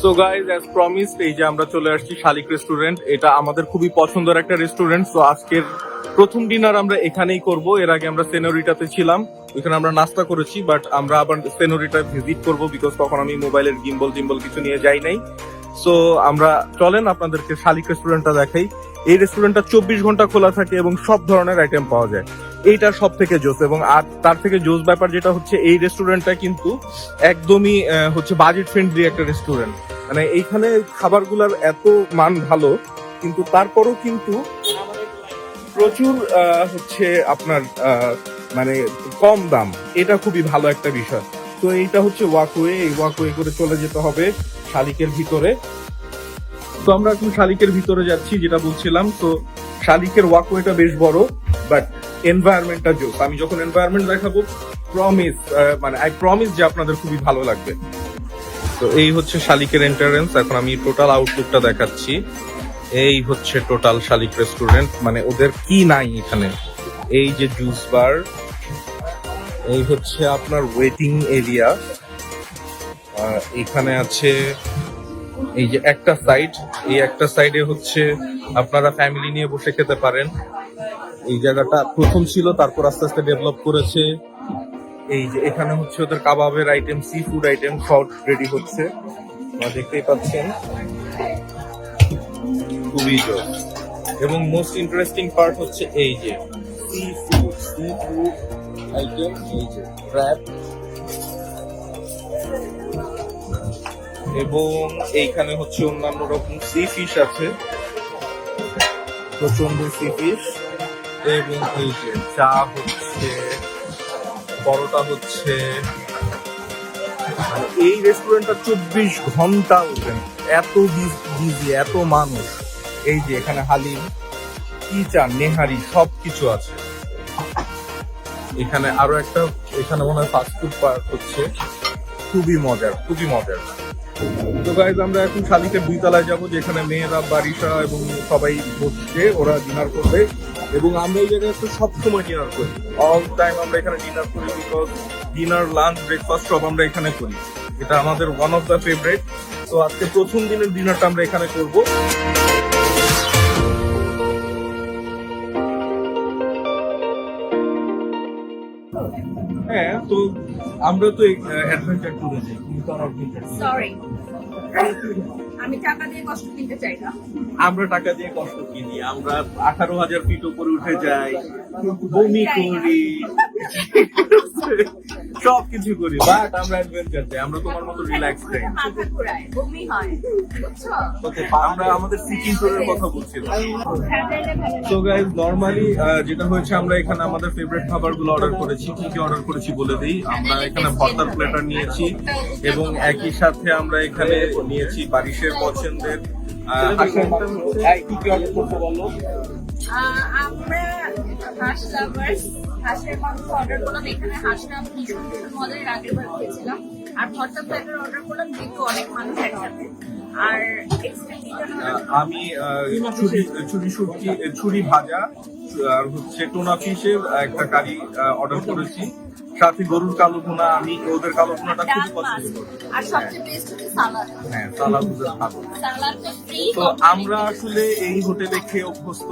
So guys as promised এই যে আমরা চলে আসছি শালিক রেস্টুরেন্ট। এটা আমাদের খুবই পছন্দের একটা রেস্টুরেন্ট। তো আজকের প্রথম ডিনার আমরা এখানেই করব। এর আগে আমরা সেনোরিটাতে ছিলাম, ওইখানে আমরা নাস্তা করেছি, বাট আমরা আবার সেনোরিটা ভিজিট করব বিকজ তখন আমি মোবাইলের গিম্বল কিছু নিয়ে যাই নাই। সো আমরা চলেন আপনাদেরকে শালিক রেস্টুরেন্টটা দেখাই। এই রেস্টুরেন্টটা 24 ঘন্টা খোলা থাকে এবং সব ধরনের আইটেম পাওয়া যায়। এইটা সব থেকে জোস। এবং আর তার থেকে জোস ব্যাপার যেটা হচ্ছে এই রেস্টুরেন্টটা কিন্তু একদমই হচ্ছে বাজেট ফ্রেন্ডলি একটা রেস্টুরেন্ট। মানে এইখানে খাবারগুলোর এত মান ভালো, কিন্তু তারপরও কিন্তু প্রচুর হচ্ছে আপনার মানে কম দাম। এটা খুবই ভালো একটা বিষয়। তো এইটা হচ্ছে ওয়াকওয়ে, এই ওয়াকওয়ে করে চলে যেতে হবে শালিকের ভিতরে। তো আমরা এখন শালিকের ভিতরে যাচ্ছি, যেটা বলছিলাম। তো শালিকের ওয়াকওয়েটা বেশ বড়, বাট এনভায়রনমেন্টটা জোস। আমি যখন এনভায়রনমেন্ট দেখাবো আই প্রমিস যে আপনাদের খুবই ভালো লাগবে। তো এই হচ্ছে শালিকের এন্ট্রান্স। এখন আমি টোটাল আউটলুকটা দেখাচ্ছি। এই হচ্ছে টোটাল শালিক রেস্টুরেন্ট। মানে ওদের কি নাই এখানে, এই যে জুস বার, এই হচ্ছে আপনার ওয়েটিং এরিয়া, এখানে আছে এই যে একটা সাইড, এই একটা সাইডে হচ্ছে আপনারা ফ্যামিলি নিয়ে বসে খেতে পারেন। এই জায়গাটা প্রথম ছিল, তারপর আস্তে আস্তে ডেভেলপ করেছে। এই যে এখানে হচ্ছে ওদের কাবাবের আইটেম, সি ফুড আইটেম সব রেডি হচ্ছে, দেখতেই পাচ্ছেন। খুবই জোস। এবং মোস্ট ইন্টারেস্টিং পার্ট হচ্ছে এই যে সি ফুড আইটেম, এই যে ক্র্যাব, এবং এইখানে হচ্ছে অন্যান্য রকম সি ফিশ আছে, প্রচন্ড সি ফিশ। এবং এই যে চা হচ্ছে, পরোটা হচ্ছে। এই রেস্টুরেন্টটা 24 ঘন্টা ওপেন, এত বিজি, এত মানুষ। এই যে এখানে হালিম, কি চান, নেহারি, সবকিছু আছে এখানে। আরো একটা এখানে মনে হয় ফাস্টফুড পার্ক হচ্ছে, খুবই মজার। তো গাইজ আমরা এখন শালিকের 2 তলায় যাবো, যেখানে মেয়েরা, বারিশা এবং সবাই বসছে, ওরা ডিনার করবে। এবং আমরা এই জায়গায় তো সবসময় ডিনার করি, অল টাইম আমরা এখানে ডিনার করি, বিকজ ডিনার, লাঞ্চ, ব্রেকফাস্ট সব আমরা এখানে করি। এটা আমাদের ওয়ান অফ দ্য ফেভারিট। তো আজকে প্রথম দিনের ডিনারটা আমরা এখানে করবো। হ্যাঁ, তো আমরা তো অ্যাডভেঞ্চার ট্যুরে যাই, কিন্তু সরি, আমি টাকা দিয়ে কষ্ট কিনতে চাই না। আমরা টাকা দিয়ে কষ্ট কিনি, আমরা 18,000 ফিট উপরে উঠে যাই, বমি করি, সবকিছু করি, বাট আমরা অ্যাডভেঞ্চার চাই। আমরা তোমার মতো রিল্যাক্স চাই। মাথা ঘোরায়, বমি হয়, বুঝছো? আমরা আমাদের সিকিম ট্যুরের কথা বলছিলাম। সো গাইস, নরমালি যেটা হয়েছে, আমরা এখানে আমাদের ফেভারিট খাবারগুলো অর্ডার করেছি। কি কি অর্ডার করেছি বলে দিই। আমরা এখানে ভর্তার প্লেটার নিয়েছি, এবং একই সাথে আমরা এখানে নিয়েছি বারিশের পছন্দের হাঁসের মাংস। কি কি অর্ডার করতে বলো? আমরা হাঁস লাভার্স, হাঁসের মাংস অর্ডার করলাম। এখানে হাঁসটা ভীষণ মজার, আগের বার খেয়েছিলাম। আর ভর্তা প্লেটার অর্ডার করলাম, যেহেতু অনেক মানুষ একসাথে। আর আমি ছুরি ভাজা আর হচ্ছে টোনা ফিশের একটা কারি অর্ডার করেছি, সাথে গরুর কালো ভুনা। আমি ওদের কালো ভুনাটা খুবই পছন্দ করি। আর সবচেয়ে বেস্ট হচ্ছে সালাদ। হ্যাঁ, সালাদ ওদের ভালো। তো আমরা আসলে এই হোটেলে খেয়ে অভ্যস্ত,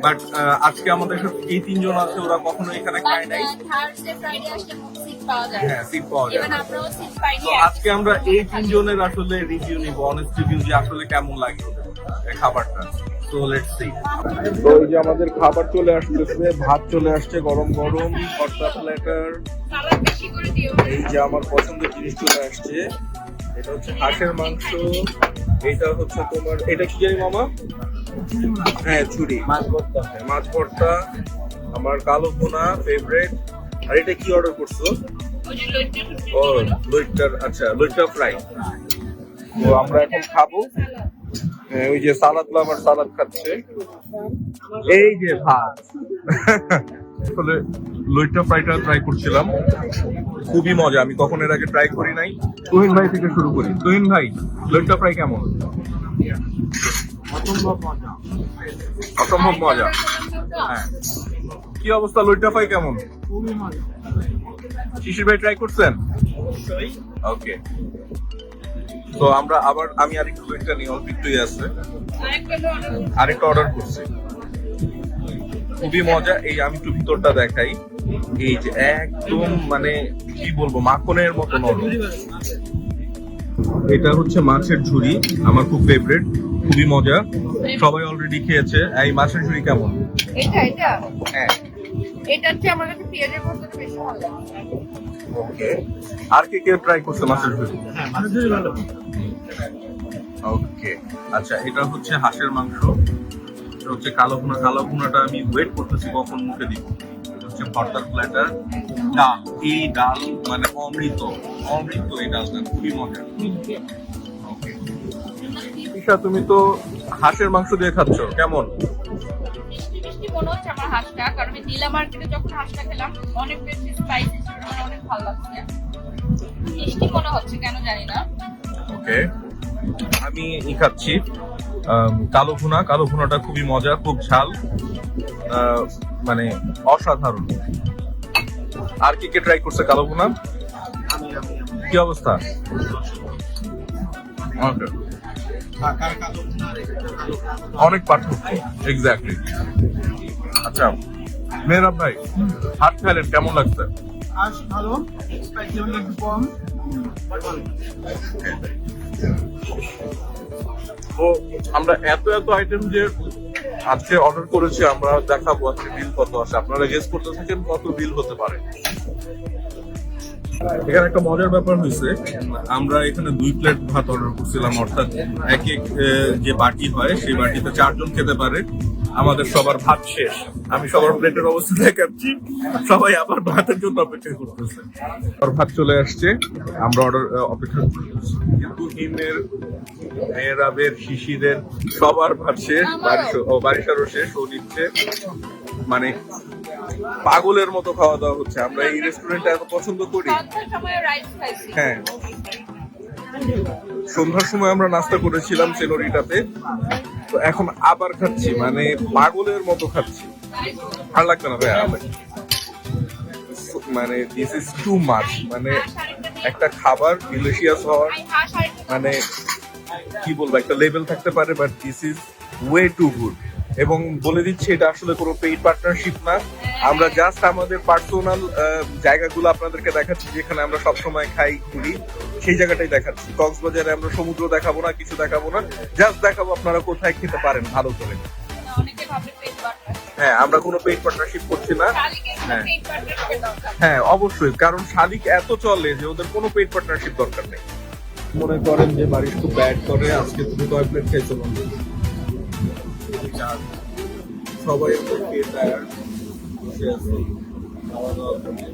বাট আজকে আমাদের সাথে এই 3 জন আছে, ওরা কখনো এখানে খায় নাই। থার্সডে, ফ্রাইডে আসলে সিট পাওয়া যায়। হ্যাঁ, সিট পাওয়া যায়। ইভেন আমরাও সিট পাইনি। তো আজকে আমরা এই 3 জনের আসলে রিভিউ নিব, অনেস্ট রিভিউ, যে আসলে কেমন লাগে খাবারটা। তো লেটস সি। তো এই যে আমাদের খাবার চলে আসতেছে, ভাত চলে আসছে গরম গরম, ভর্তা প্লেটার। সালাদ বেশি করে দিও। এই যে আমার পছন্দের জিনিস চলে আসছে, এটা হচ্ছে হাঁসের মাংস, এটা হচ্ছে তোমার, এটা কি জানি মামা? হ্যাঁ, ছুরি, মাছ ভর্তা, আমার কালো ভুনা ফেভারিট। আর এটা কি অর্ডার করছো? ও, লইট্টার, আচ্ছা, লইট্টা ফ্রাই। তো আমরা এখন খাবো। ওই যে সালাদ লাভার সালাদ খাচ্ছে, এই যে ভাত। আসলে লইট্টা ফ্রাইটা ট্রাই করছিলাম, খুবই মজা। আমি কখন এর আগে ট্রাই করি নাই। তুহিন ভাই থেকে শুরু করি। তুহিন ভাই, লইট্টা ফ্রাই কেমন? অসম্ভব মজা। হ্যাঁ, কি অবস্থা, লইট্টা ফ্রাই কেমন? শিশির ভাই ট্রাই করছেন? ওকে। তো আমরা আবার আমি আরেকটু একটা নিই, অল্প একটুই আছে, আরেকটা order করুন। আরেকটা অর্ডার করছি। খুবই মজা। এই আমি একটু ভিতরটা দেখাই, এই যে একদম মানে কি বলবো মাখনের মতো নরম। এটা হচ্ছে মাছের ঝুড়ি, আমার খুব ফেভারিট, খুবই মজা, সবাই অলরেডি খেয়েছে। এই মাছের ঝুড়ি কেমন? এটা হ্যাঁ এটা হচ্ছে আমার কাছে পেঁয়াজের ভর্তাটা বেশি ভালো লাগে। ওকে। আর কে কে ট্রাই করছে মাছের ঝুড়ি? ওকে আচ্ছা, এটা হচ্ছে হাঁসের মাংস, এটা হচ্ছে কালো ভুনা। কালো ভুনাটা আমি ওয়েট করতেছি কখন মুখে দিব। এটা হচ্ছে ভর্তার প্ল্যাটার। ডাল, এই ডাল মানে অমৃত, অমৃত এই ডালটা, খুবই মজা। ওকে ঈশা, তুমি তো হাঁসের মাংস দিয়ে খাচ্ছ, কেমন? মিষ্টি মিষ্টি মনে হচ্ছে আমার হাঁসটা, কারণ আমি নীলা মার্কেটে যখন হাঁসটা খেলাম অনেক বেশি স্পাইসি ছিল, আমার অনেক ভালো লাগছে। মিষ্টি মনে হচ্ছে, কেন জানি না। ওকে আমি খাচ্ছি কালো ভুনা। কালো ভুনাটা খুবই মজা, খুব ঝাল, মানে অসাধারণ। আর কি কে ট্রাই করছে কালো ভুনা? কি অবস্থা? Okay. অনেক পার্থক্য, এক্স্যাক্টলি। আচ্ছা মেহরাব ভাই, হাত খাইলেন, কেমন লাগছে? ভালো, স্পাইসি একটু কম। তো আমরা এত এত আইটেম যে আজকে অর্ডার করেছি, আমরা দেখাবো আজকে বিল কত আসে। আপনারা গেস করতে থাকেন কত বিল হতে পারে। এখানে একটা মজার ব্যাপার হয়েছে, আমরা এখানে 2 প্লেট ভাত অর্ডার করছিলাম, অর্থাৎ এক এক যে বাটি হয় সেই বাটিতে 4 জন খেতে পারে। আমাদের সবার ভাত শেষ, আমি সবার প্লেটের অবস্থা দেখাচ্ছি, সবাই আবার ভাতের জন্য অপেক্ষা করতেছে। আর ভাত চলে আসছে, আমরা অর্ডার অপেক্ষা করতেছি, কিন্তু হিমের, মেহরাবের, শিশিরের সবার ভাত শেষ, বারিশারও শেষ। ও নিচ্ছে, মানে পাগলের মতো খাওয়া দাওয়া হচ্ছে। আমরা এই রেস্টুরেন্টটা এত পছন্দ করি। সন্ধ্যার সময় রাইস খাইছি। হ্যাঁ, সন্ধ্যার সময় আমরা নাস্তা করেছিলাম সেনোরিটাতে, তো এখন আবার খাচ্ছি, মানে পাগলের মতো খাচ্ছি। ভালো লাগছে না ভাই, মানে দিস ইজ টু মাচ। মানে একটা খাবার ডিলিশিয়াস হওয়ার, মানে কি বলবো, একটা লেভেল থাকতে পারে, but this is way to good. এবং বলে দিচ্ছি, এটা আসলে কোনো পেইড পার্টনারশিপ না, আমরা জাস্ট আমাদের পার্সোনাল জায়গাগুলো আপনাদেরকে দেখাচ্ছি, যেখানে আমরা সবসময় খাই ঘুরি, সেই জায়গাটাই দেখাচ্ছি। কক্সবাজারে আমরা সমুদ্র দেখাবো না, কিছু দেখাবো না, জাস্ট দেখাবো আপনারা কোথায় খেতে পারেন ভালো করে। হ্যাঁ, আমরা কোনো পেইড পার্টনারশিপ করছি না। হ্যাঁ হ্যাঁ অবশ্যই, কারণ শালিক এত চলে যে ওদের কোনো পেইড পার্টনারশিপ দরকার নেই। মনে করেন যে বারিশ খুব ব্যাড করে, আজকে তুমি 9 প্লেট খাইছো বন্ধু, সবাই খেয়ে টায়ার্ড, বসে আছে, খাওয়া দাওয়া করে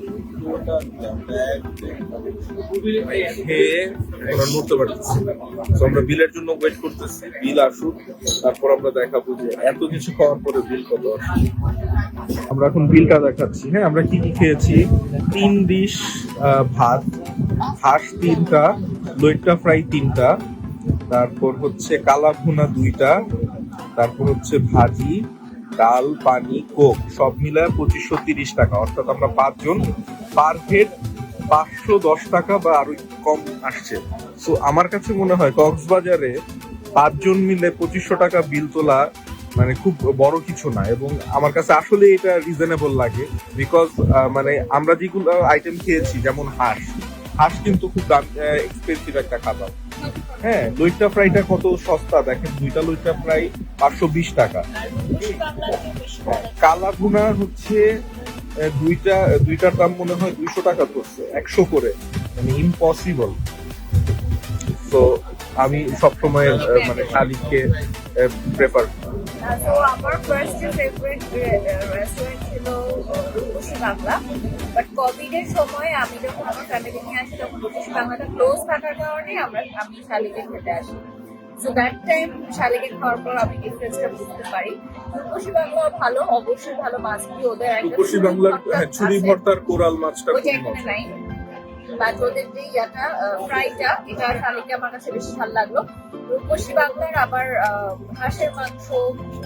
খেয়ে আমরা নড়তে পারতেছি না। তো আমরা বিলের জন্য ওয়েট করতেছি, বিল আসুক, তারপর আমরা দেখাবো যে এত কিছু খাওয়ার পরে বিল কত আসে। আমরা এখন বিলটা দেখাচ্ছি। হ্যাঁ, আমরা কি কি খেয়েছি? 3 ডিশ ভাত, হাঁস 3টা, লইট্টা ফ্রাই 3টা, তারপর হচ্ছে কালা ভুনা 2টা, তারপর হচ্ছে ভাজি, ডাল, পানি, কোক, সব মিলায় 2530 টাকা। অর্থাৎ আমরা 5 জন, পার হেড 510 টাকা বা আরো কম আসছে। সো আমার কাছে মনে হয় কক্সবাজারে 5 জন মিলে 2500 টাকা বিল তোলা মানে খুব বড় কিছু না, এবং আমার কাছে আসলে এটা রিজনেবল লাগে। বিকজ মানে আমরা যেগুলো আইটেম খেয়েছি, যেমন হাঁস কিন্তু খুব দাম এক্সপেন্সিভ একটা খাবার। হ্যাঁ, লইট্টা ফ্রাইটা কত সস্তা দেখেন, 2টা লইট্টা ফ্রাই 520 টাকা। কালা ভুনা হচ্ছে দুইটার দাম মনে হয় 200 টাকা পড়ছে, 100 করে, মানে ইম্পসিবল। তো আমি সবসময় মানে শালিককে প্রেফার। তো আমার ফার্স্ট ফেভারিট রেস্টুরেন্ট ছিল রূপসী বাংলা, বাট কোভিড এর সময় আমি যখন আমার ফ্যামিলি নিয়ে আসি, তখন রূপসী বাংলাটা ক্লোজ থাকার কারণে আমি শালিকে খেতে আসি। সো দ্যাট টাইম শালিকে খাওয়ার পর আমি ডিফারেন্সটা বুঝতে পারি। রূপসী বাংলা ভালো, অবশ্যই ভালো মাছ দিয়ে ওদের রূপসী বাংলার ছুরি ভর্তার কোরাল মাছটা ওইটা এখানে নাই, বাট ওদের যে ইয়াটা ফ্রাইটা, এটা শালিকে আমার কাছে বেশি ভালো লাগলো। রূপসী বাংলার আবার হাঁসের মাংস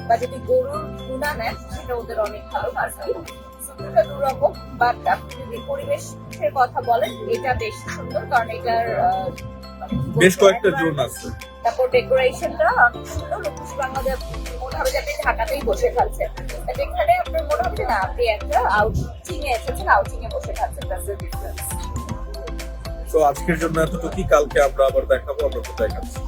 বা যদি গরুর ভুনা নেন, সেটা ওদের অনেক ভালো পার্সেল। দুটো দুরকম, বাট আপনি যদি পরিবেশের কথা বলেন, এটা বেশি সুন্দর, কারণ এটার বেশ কয়েকটা জোন আছে। তারপর ডেকোরেশনটা অনেক সুন্দর, খুশি বাংলাদেশ মনে হবে যে আপনি ঢাকাতেই বসে খাচ্ছেন, বাট এখানে আপনার মনে হবে যে না আপনি একটা আউটিং এ এসেছেন, আউটিং এ বসে খাচ্ছেন, দ্যাটস দ্য ডিফারেন্স। তো আজকের জন্য এতটুকুই, কালকে আমরা আবার দেখাবো, আমরা কোথায় খাচ্ছি।